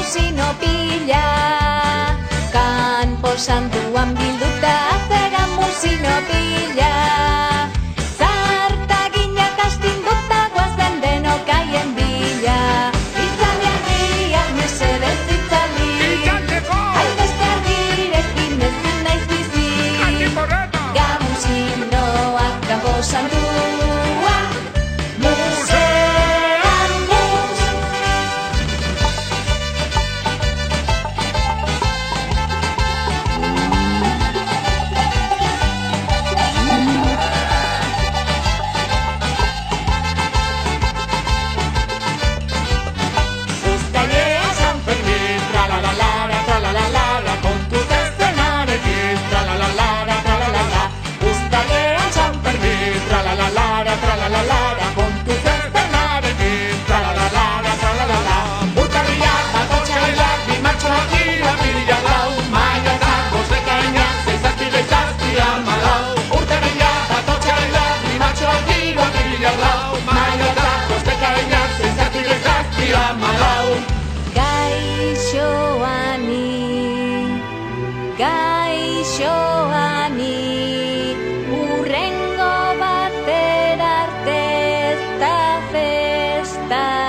musino pila. Kanpo santuan bilduta zera musino pila. Zartaginak astinduta guazen denok haien bila. Itzali argiak mesedez itzali. Hainbeste argirekin ezin naiz bizi. Gamusinoak kanpo santua. Musean mus. Uztailean San Fermin, tralalalala, tralalalala, kontuz eszenarekin, tralalalala, tralalala. Uztailean San Fermin, tralalalala, tralalalala, kontuz eszenarekin, tralalalala, tralalala. Urtarriak, atotxailak, bi martxoak, hiru apirilak, lau maiatzak, bost ekainak, sei zazpi, zazpi, hamalau. Urtarriak, atotxailak, bi martxoak, hiru apirilak, lau maiatzak, bost ekainak, sei zazpi, zazpi, hamalau. Gaixoani, urrengo bater arte ez da festari.